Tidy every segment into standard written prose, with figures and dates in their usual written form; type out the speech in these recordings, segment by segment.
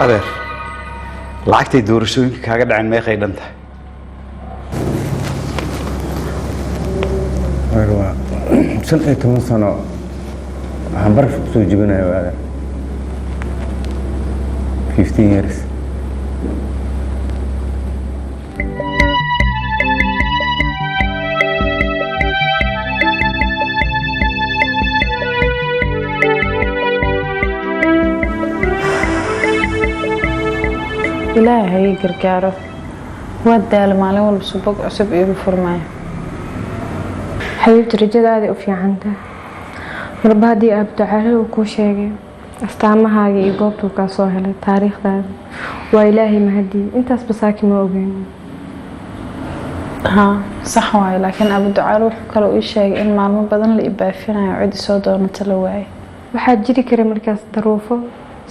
adeer lacagtay doorashooyinka kaaga dhaceen meeqay dhan tahay waa 15 sano waxaan baraf ku soo jibinayo adeer 15 years إلهي قرقاره ودى المالين والبسوبك عصب إيبو فرمايا حبيبتي رجال هذه أفيا عنده رب هادي أبدأ عليه وكو شيء أستعمها يقوبتو كاسوهلة تاريخ ذا وإلهي مهدي أنت أسبساكي ما أبين ها صح واي لكن أبدأ على وحكرو إيش شيء إن معلومة بدن اللي إبافينا يعيد صودا ونتلوعي waxaa jiri kara markaas daruufo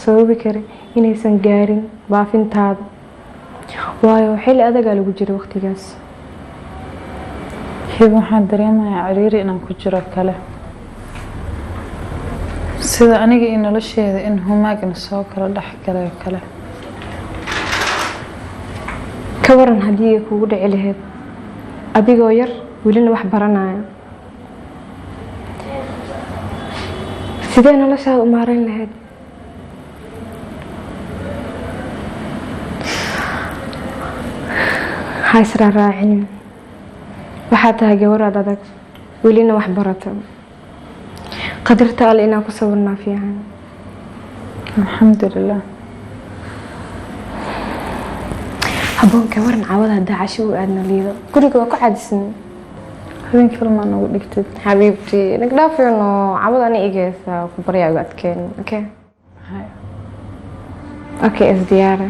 sababi kara inaysan gaarin baafintaada waayo xilli adag lagu jiro waqtigaas waxaan dareemayaa ciriiri inaan ku jiro kale sida aniga in nolosheeda in humaagna soo kala dhaxgalay kale ka waran haddii ay kugu dhici lahayd adigoo yar welina wax baranaya sidee noloshaada u maareyn lahayd ha israaraacin waxaad tahay gabadh adag welina wax barata qadarta alle inaan ku sawirnaa fiican alxamdulilah habboonka waran caawada haddaa casho u aadna liido guriga waa ku caadisnay habeenkii filmaa noogu dhigtid xabiibtii nagdhaafino caawada ani igeysa ku baryaa ugu adkeen okay isdiyaara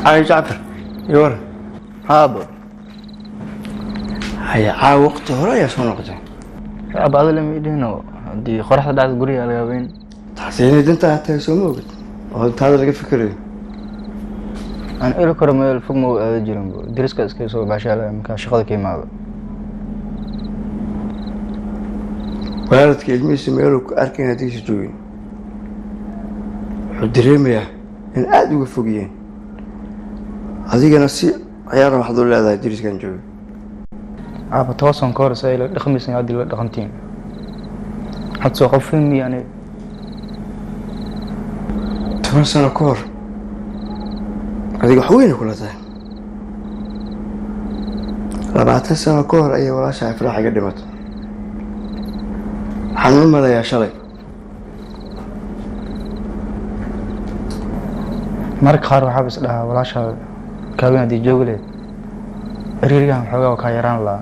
هاي جعفر يور هابو هاي عاوقت هرايا شو نقطة أبى هذا اللي يدينه دي خرحت دعت قرية على وين تحسين أنت حتى يسوموك وأنت هذا اللي فكري أنا إلى كرم الفم جرمبو درس كاس كيسو بعشاء مكان شغل كيما والدك يجميس ميلوك أركين هديش جوين حدريميا إن أدو فوقين هذيك نفسي عيارة محضور لها ذا درس كان جوي عابا تواصل كورس إلى الخميس يعدي الخمتين حتى سوق فيلم يعني 8 سنة كور هذيك حوينة كلها ذا 14 سنة كور أي ولا شايف راح قدمت حنون ماذا يا شلي مرك خار وحابس لها ولا شايف كابينة دي جوجلي ريريان حوجا وكايران لا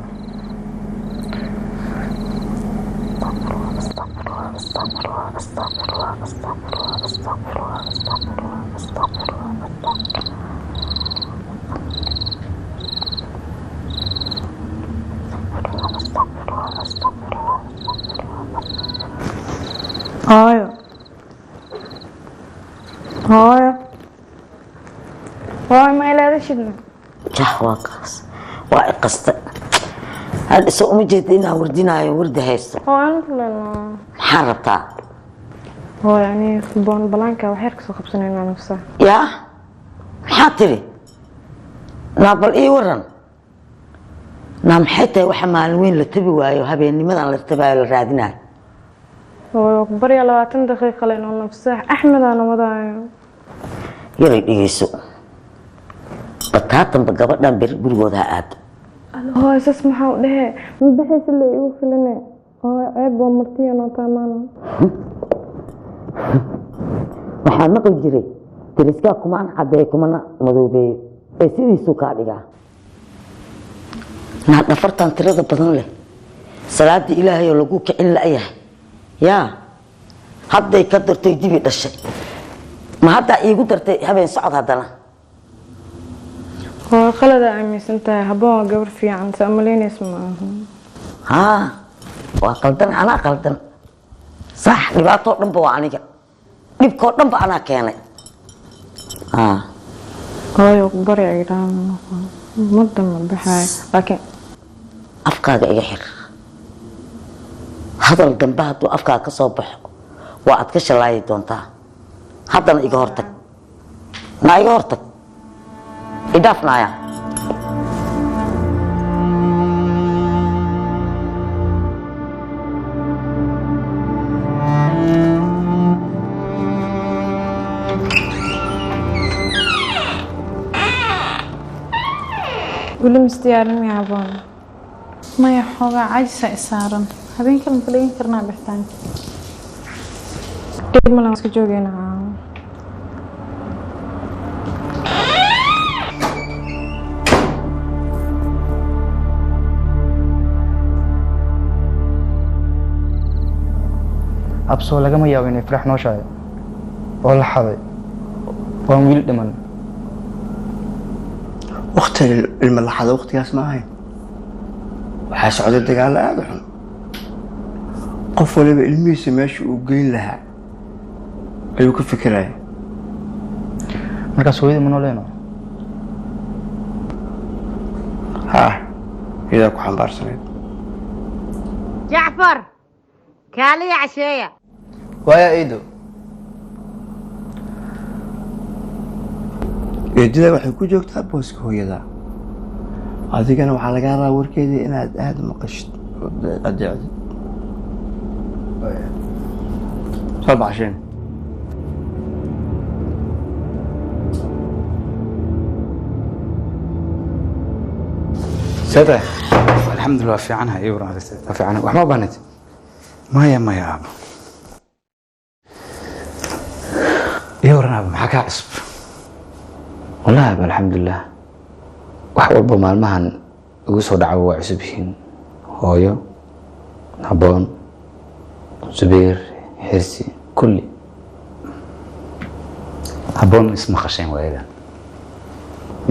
هاي ما إلى رشدنا جهواكاس وقصت هذا سوء مجدنا وردنا ورد هيست أنا لنا حربتها هو يعني فبون بلانكا وحيرك سو خبصنا نفسه يا حاطري نابل إيه ورن نام حتى وحمال وين لتبي وايو هبيني ماذا لتبي الرادنا هو بري على 20 دقيقة لأنه نفسه أحمد أنا وضعي yaray dhigayso bataatan gabadhan bir gurigooda aad هو أساس ما حاول بحيث اللي يوصل لنا هو عيب ومرتين وطامانا waxaan maqli jiray deriska kumaan cadeey kumana madoobeeyo ee sidiisu ka dhigaa naad afartan tirada badan leh salaada ilaahay oo lagu kicin laayahay yaa hadday ka dartay dibi dhashay ma hadda iigu dartay habeen socod hadana هو خلد عميس انت هبوها قبر في عن سأملين اسمه ها وقلدن أنا قلدن صح لبعض طول نبوا عنيك نبكر نبوا أنا كأني هو يكبر يا جيران مدة بحاي لكن أفكار يحر هذا الجنبها تو أفكار كصبح وأتكش الله يدونتا هذا الإجهارتك ما إجهارتك إضافنا يا قولي مستيارين يا عبان ما يحوغا عاجسة إسارن هبين كلم فلين كرنا بحتان ديب ملا اسكو جوغينا absoo lagama yaabo inay farax nooshahay oo la xaday waan wiil dhiman waqti ilma la xado waqtigaas ma ahayn waxaa socda dagaal aad u xun qof waliba ilmihiisa meesha uu geyn lahaa ayuu ka fikiraya markaas hooyadii ma nooleeno haa idaa ku xambaarsanayd جعفر كالي عشية waaya eedo eedada waxay ku joogtaa booska hooyada adigana waxaa laga rabaa warkeedii inaad aad maqashid oo adeecdid soo baxasheen سيدة الحمد لله في عنها ايه ورا في عنها وما بنت ما يا ابو ايه ورا ابو حكى عصب والله أبا الحمد لله wax walba maalmahan ugu soo dhaco waa cusub yihiin hooyo haboon subeer xirsi kulli haboon isma khasheen waayadan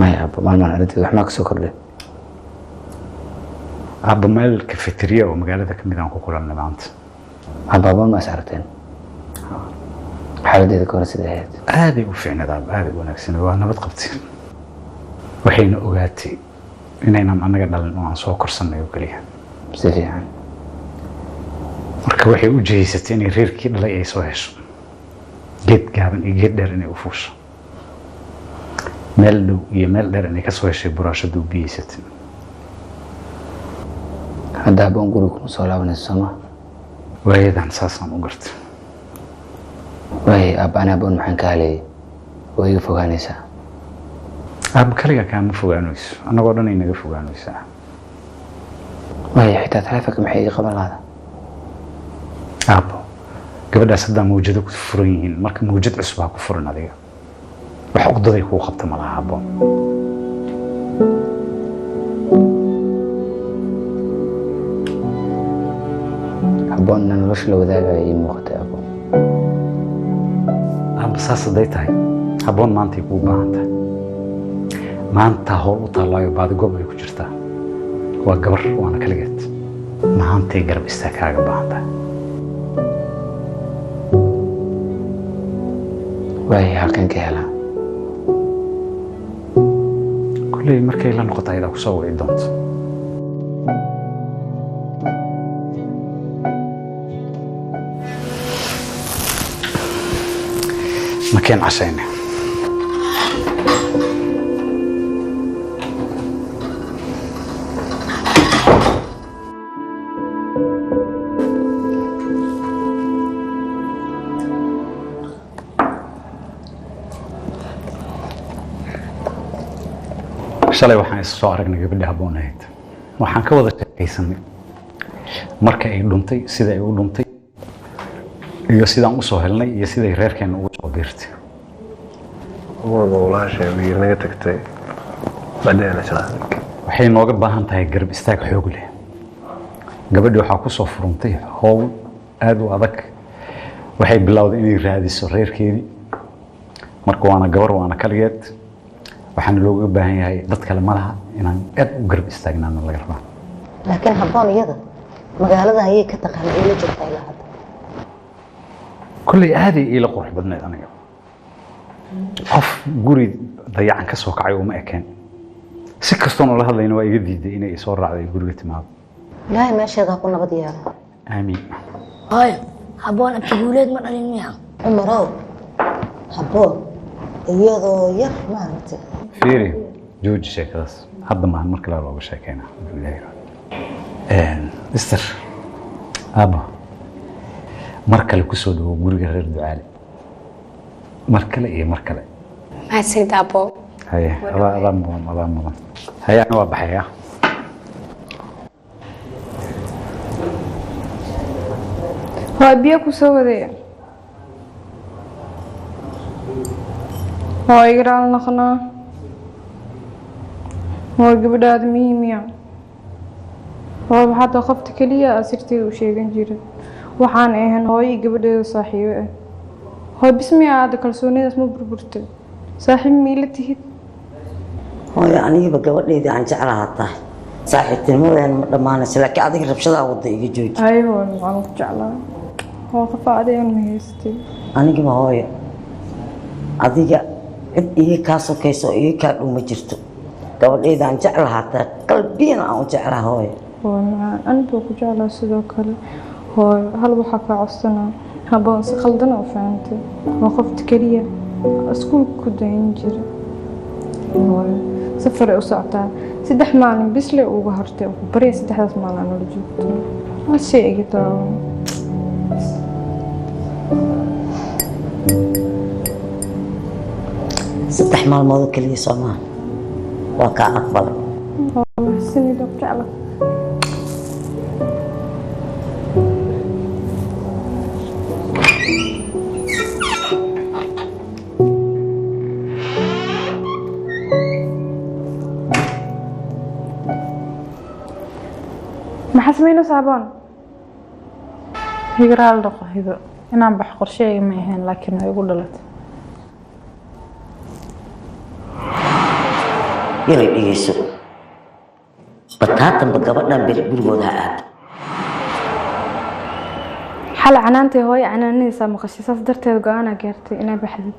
maya abba maalmahan arrinteeda wax maa ka soo kordhay abba meel kafeteriya oo magaalada kamid aan ku kulannay maanta abba haboon ma is aragteen xaaladdeeda ka hor sida ahayd aaday u fiicnayd abba aaday u wanaagsan waa nabad qabteen waxayna ogaatay inaynan anaga dhalin oo aan soo korsanay oo kaliya si fiican marka waxay u jeeysatay inay reerkii dhalay ay soo hesho geed gaaban iyo geed dheer inay u fuusho meel dhow iyo meel dheer inay ka soo heshay buraashadu u biyeysatay hadda haboon guriga kuma soo laabanayso sooma waayadan saasaan u gartay waay abba ani haboon maxaan ka haleeyay waa iga fogaanaysaa abba kaliga kaama fogaanayso annagoo dhan ay naga fogaanaysaa waay xitaa taleefanka maxay iga qaban lahada abbo gabadhaas haddaa mawjado ku furan yihiin marka mawjad cusub ha ku furan adiga wax uqdaday kuu qabta ma laha abbo haboonna nolosha la wadaagaya ii muuqatay abbo abba saas hadday tahay haboon maantay kuu baahan tahay maanta howl u taallaayo baadigoob ay ku jirtaa waa gabar waana kaligeed maantay garab istaag kaaga baahan tahay waay halkan ka helaa kulley markay la noqoto ayadaa kusoo wici doonto makeen cashayne shalay waxaan is soo aragnay gabadha habboon ahayd waxaan ka wada sheekaysanay marka ay dhuntay sida ay u dhuntay iyo sidaan u soo helnay iyo siday reerkeena ugu soo biirtay walaashay wiil naga tagtay badeena shalay waxay nooga baahan tahay garab istaag xoog leh gabadhi waxaa ku soo furantay howl aad u adag waxay bilowday inay raadiso reerkeedii marka waana gabar waana kaligeed waxaan looga baahan yahay dad kale malaha inaan aad u garab istaagnaano laga rabaa laakiin habboon iyada magaalada ayay ka taqaanay ila joogtaa ilaa hadda kulley aaday ila qurux badneed aniga qof guri dayacan ka soo kacay uma ekeen si kastoo nala hadlayna waa iga diiday inay soo raacday guriga timaado ilaahay meesheeda ku nabad yeelo aamiin hooyo habboon abtiguuleed ma dhalin miya cumarow habboon iyadoo yar maaragtay fiiri jooji sheekadaas hadda maahan mar kale looga sheekeynaa mister aabba mar kale ku soo dhawo guriga reer ducaale mar kale iyo mar kale mahadsanid abbo haye adaa mudan haye ana waa baxaya waa biyo ku soo wadaya waa igraal naqnaa waa gabadhaada muhiimiya waa hadda qofta keliya asirteeda u sheegan jiray waxaan ahayn hooyo gabadheeda saaxiibo ah hooy bismiya aada kalsoonidaas ma burburtay saaxiib miila tihid hooyo anigaba gabadheedii aan jeclaha tahay saaxiibtinimadeena ma dhammaanaysa laakiin adiga rabshadaa wadda iga jooji ayagoo waan ku jeclaa waa qofa adeegan ma haystay anigaba hooyo adiga cid iga kaa sokayso oo iga kaa dhow ma jirto gabadheeda aan jeclahaa tahay qalbiyana aan u jeclaa hooyo waa macaan anibaa ku jeclaa sidoo kale hooyo hal waxaa kaa codsanaa habboon si khaldana u fahantay waa qofta keliya iskuulka ku dayin jira hooyo safaray u socotaa 3 maalin bisle uga hartay ku bari 3daas maalin la joogto waa shay iga daawo saddex maalmood kaliya Soomaa waa ka aqbalay sinida jecla maxaa samaynaysaa habboon higraal dhaqo hido inaan bax qorsheyga ma ahayn laakiin way igu dhalatay inay dhigayso bataatanba gabadhan beri gurigooda ha aado xal canaantay hooyo canaanadiisa maqashay saas darteed go-aanaa gaartay inay baxdid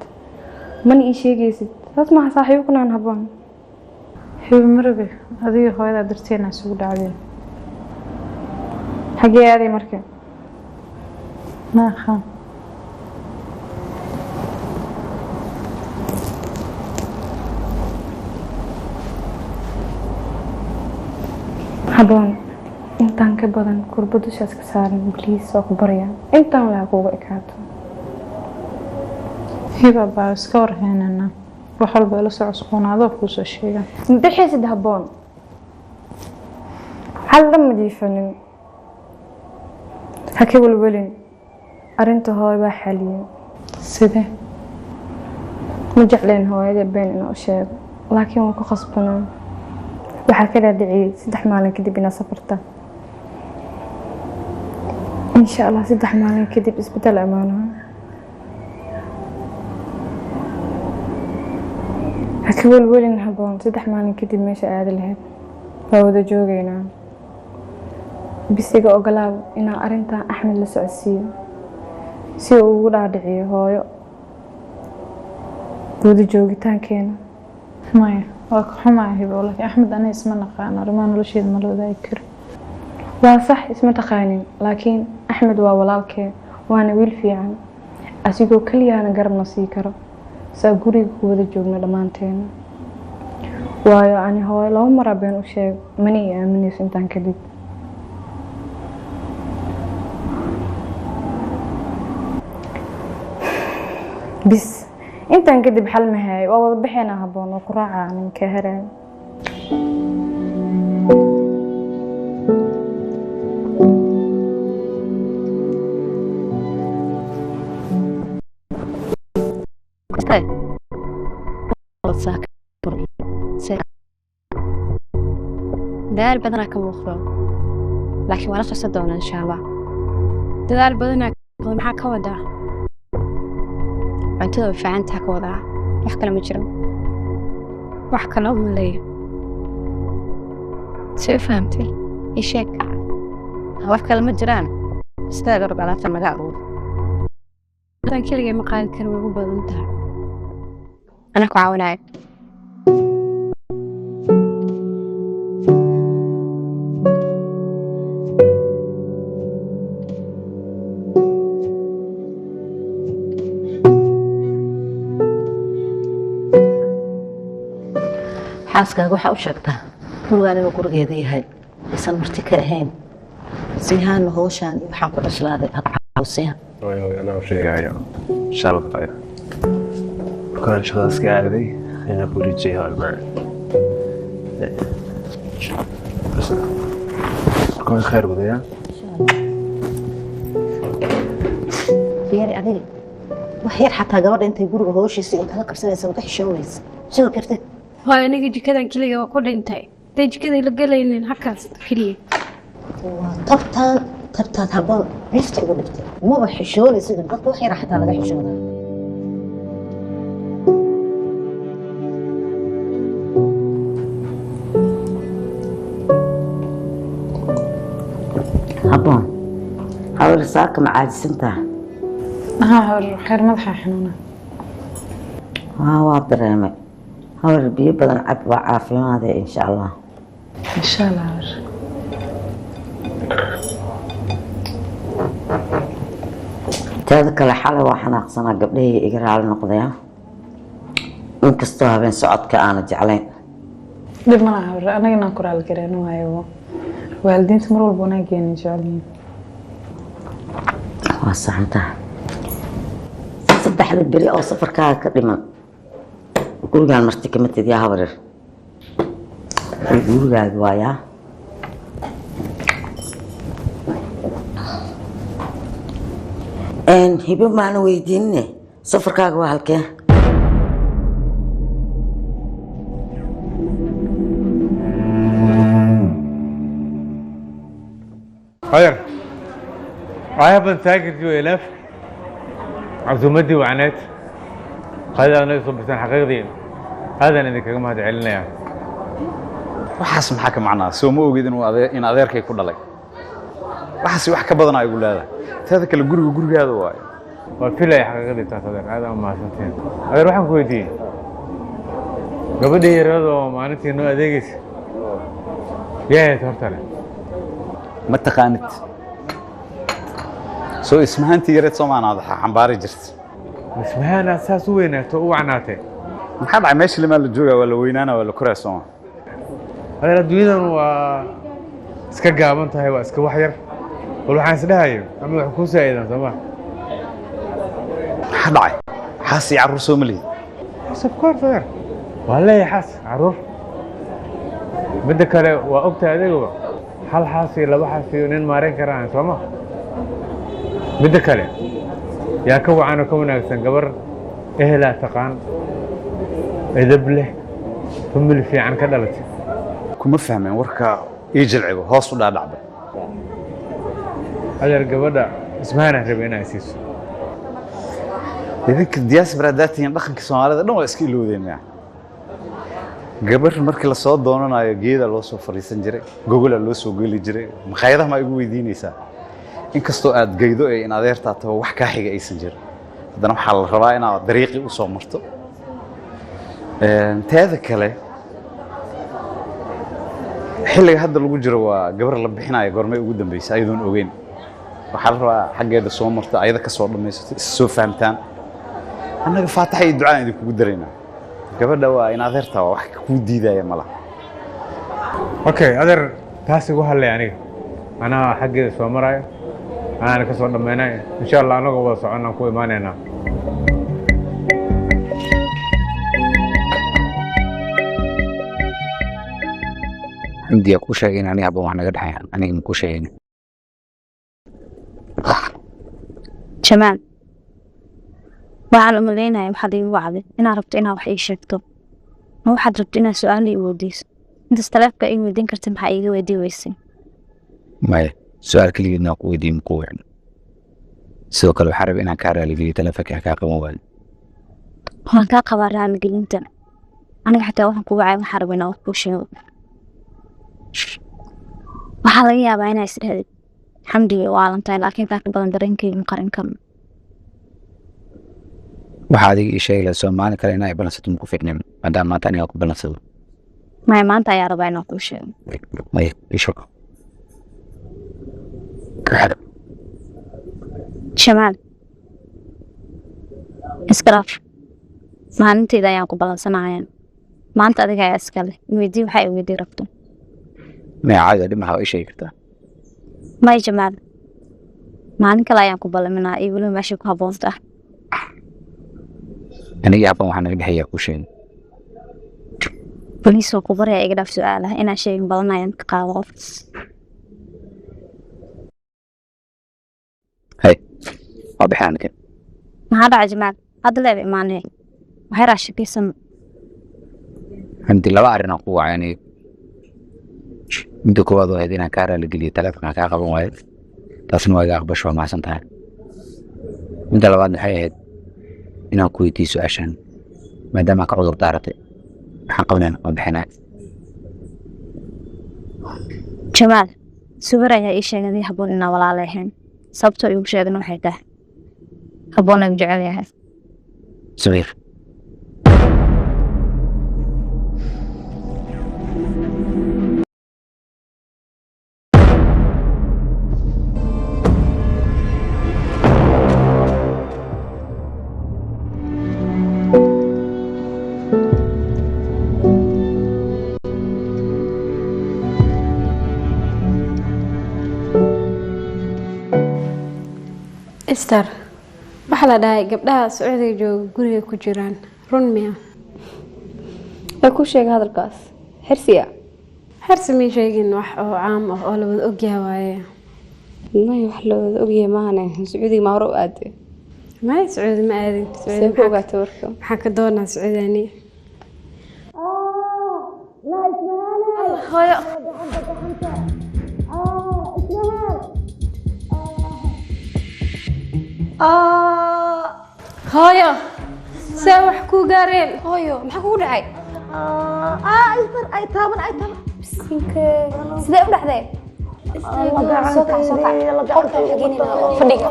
mana ii sheegaysid saas maha saaxiibo kunaan habboon hibo marabe adiga hooyadaa darteena isugu dhacdeen xagee aaday marka ma aqaan habboon intaan ka badan kurba dushaas ka saaran bliis waa ku baryaa intaan laha kuuga ekaato hiba baa iska warheynana wax walba ila soo cusboonaadoo kuu soo sheega bixisid habboon hal lama jiifanin ha ka welwelin arrinta hooyo baa xaliyey sidee ma jecleen hooyada been inuu sheego laakiin waan ku khasbanaa waxaa ka dhaadhiciyey 3 maalin kadib inaad safarta insha allah 3 maalin kadib isbedel amaano ha ka welwelin habboon 3 maalin kadib meesha aadi lahayd waa wada joogaynaa bisiga ogolaaw inaan arrintan axmed la socodsiiyo si uu ugu dhaadhiciyo hooyo wada joogitaankeena maya waa ka xumaa hibo laakiin axmed aniga isma naqaan arrimaha nolosheeda ma la wadaagi karo waa sax isma taqaanin laakiin axmed waa walaalkee waana wiil fiican asigoo keliyaana garabna sii karo saa guriga ku wada joogno dhammaanteena waayo ani hooyo 2 maraa been u sheeg mana ii aaminayso intaan kadib bis intaan kadib xal ma hayo waa wada bixinaa habboon oo ku raacaa ninka heraan dadaal badanaa ka muuqdo laakiin waa la qabsan doonaa insha allah dadaal badanaa maxaa ka wadaa cuntada way fiicantaha ka wadaa wax kale ma jiro wax kale uma leeyo soo fahamtay ii sheeg wax kale ma jiraan istaaga rab alaabta naga aruur tan keligay ma qaadi karo way ugu badan tahay أنا كعاوناك xaaskaaga waxaa u sheegtaa gurigaaniga gurigeeda yahay isan marti ka ahayn sihaana howshaan iyo waxaan ku cuslaaday hawsiya anaa u sheegaya shalay كان شخص قاعدي أنا أقول شيء هالمرة بس كون خير بديا فيري أدري وحير حتى قبل أنت يقولوا هوش يصير أنت هلقب سنة سنة تحشويس شو كرتك هاي أنا جي كذا كلي وكل أنتي تيجي كذا يلقى لي هكاس كلي طبتان هبل عرفت أقول لك مو بحشوني يصير قط وحير حتى على حشوني هبون حاول ساك مع عاجزنتها ها خير مدحة حنونة واضح رامي حاول بيه بدن عب وعافية هذا إن شاء الله إن شاء الله تذكر الحالة وحنا قصنا قبله إقرأ على النقضية انكستوها بين سعود كأنا جعلين دب ما نعرف أنا ناكر على الكران وهايو والدين تمروا البناجين جالين وصح انت صدح البري أو صفر كدما يقول قال مرتك متى يا هبرر يقول قال وايا إن هبي ما نويديني صفر كاغوا هالكه خير عيبا تاجر جو إلاف عزومتي وعنات هذا أنا صبتين حقيقي هذا أنا ذيك ما هذا علنا يعني waxaas maxaa ka macnaa soo ma ogid in adeerkay ku dhalay waxaas wax ka badan ay ugu leedahay taada kale gurigaada waayo waa filay xaqiiqadii taas adeer aad ama maasanteen adeer waxaan ku weydiiyey gabadhii yaradoo maalintii noo adeegaysa yahayd hortale ma taqaanid soo ismahantii yareed Soomaaliya xambaari jirtay ismahan asaas u weynaato u wacnaatay maxaa dhacay meeshii lama la joogaa waa la weynaana waa la koraa Soomaaliya adeer adduunyadan waa iska gaaban tahay waa iska wax yar bal waxaan isdhahayo ama wax ku saa'idan sama maxaa dhacay xaas iyo carruur Soomaaliya sabkoor adeer waa leeyahay xaas carruur midda kale waa ogtahay adeego hal xaas iyo laba xaas iyo nin maareyn karaan sooma midda kale yaa ka wacan oo ka wanaagsan gabar ehelaa taqaan edab leh famil fiican ka dhalatay kuma fahmeen warka ii jilcigo hoos u dhaadhacba adeer gabadha ismaana rabay inay siiso idinka diaspora daatiyan dhaqanka Soomaalida dhan waa iska iloodeen yaa gabar markii la soo doonanayo geeda loo soo fariisan jiray gogola loo soo geli jiray maqaayadaha ma igu weydiinaysaa inkastoo aad geydo ee in adeerta tahay wax ka xiga aysan jirin haddana waxaa la rabaa inaad dariiqi u soo marto teeda kale xilliga hadda lagu jiro waa gabar la bixinayo goormay ugu dambeysay ayadoon ogeyn waxaa la rabaa xaggeeda soo marto ayada ka soo dhamaysato is soo fahamtaan annaga faataxa iyo ducaan idinkugu daraynaa gabadha waa in adeerta waa wax kuu diidaya malaha okay adeer taas igu hadlay aniga anaa xaggeeda soo marayo أنا كسر دمنا إن شاء الله أنا قوي صعنا كوي ما ننا عندي أكو شيء يعني أبغى وأنا قد حيان أنا مكو شيء جمال وعلى ملينا يا محلين وعدي أنا عرفت إنها وحي شكتب ma waxaad rabta inaad su-aal ii weydiiso intaas taleefka ii weydiin karta maxaa iiga weydii weysay maya su-aal keligeedna ku weydiin ku wicin sidoo kale waxaa raba inaan kaa raaligeliyo taleefanka kaa qaban waayo waan kaa qabaa raaligelinta aniga xataa waxaan ku wacay waxaa raba inaan wax kuu sheego waxaa laga yaabaa inaa isdhahdid xamdiga waa aalantahay laakiin kaa ka badan dareenkeyga ma qarin karno waxaa adiga ii sheegi lahaa Soomaali kale inay balansato ma ku fiicnayn maadaama maanta aniga ku balansado maya maanta ayaa rabaa inaan kuu sheego maya isho kaxada Jamaal iskaraaf maalinteeda ayaan ku balansanayaa maanta adiga ayaa iskale weydii waxa ay weydii rabto maya caadi dhimaha ii sheegi kartaa maya Jamaal maalin kale ayaan ku balaminaa iyo weliba meesha ku habboonta aniga habban waxaan naga dhexeeyaa ku sheegay baliisoo ku baraya iga dhaaf su'aalaha inaan sheegin badan ayaan ka qaado qof hay waa bixaan kan maxaa dhacay Jamaal hadda leeb imaanay waxay raashikaysan hanti laba arrin aan ku wacay midda koowaad waa inaan kaa raaligeliyo taleefanka kaa qaban waayo taasna waa iga aqbasho waa mahadsan tahay midda labaadna waxay ahayd inaan ku weydiiyo su-aashan maadaama ka cudur daaratay waxaan qabanayna waa bixinaa Jamaal subar ayaa ii sheegay habboon inaan walaalahayn sababtoo igu sheegana waxay tahay habboon aan jecel yahay Subayr Esther waxa la dhahay gabdhaha Sacuudiga jooga guriga ku jiraan run miya way ku sheegay hadalkaas xirsiya xirsi ma sheegin wax oo caam ah oo la wada ogyahay waaye may wax la wada ogyahay maana Sacuudiga ma hore u aaday ma Sacuudi ma aadin Sacuudi ku ogaatay warka waxa ka doonaa Sacuudani لا اسمها hooyo hooyo see wax ku gaareen hooyo maxaa kugu dhacay ايسر اي تابن bisinka sidee u dhacday fadhiga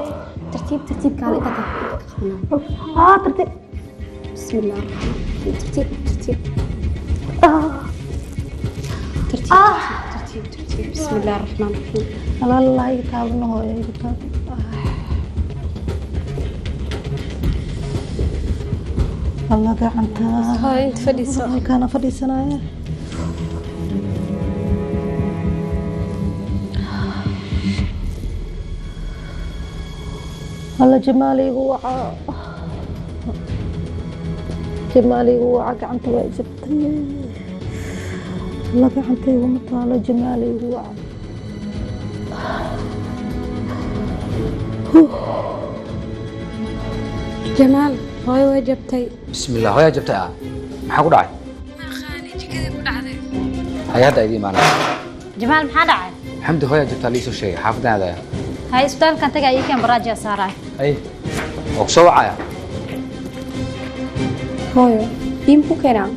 tartiib tartiib kaale ka ترتيب بسم الله ترتيب ترتيب ترتيب ترتيب بسم الله الرحمن الرحيم الله يتابنا هو يتاب الله قعنتا هاي انت فديسة كان فديسنا الله جمالي وعا جمالي وعا قعنتا وجبتي الله قعنتا ومطالة جمالي وعا جمال هاي وجبتي بسم الله هيا جبتها maxaa ku dhacay ما خاني جكدي ku dhacday hay hadda idii maana Jamaal maxaa dhacay xamdi hooya jabtaa liisoo sheegay xaafadaada hay isbitaalkan tagay iyo kan baraajiya saaray ay oo soo wacaya hooyo diin ku keenaa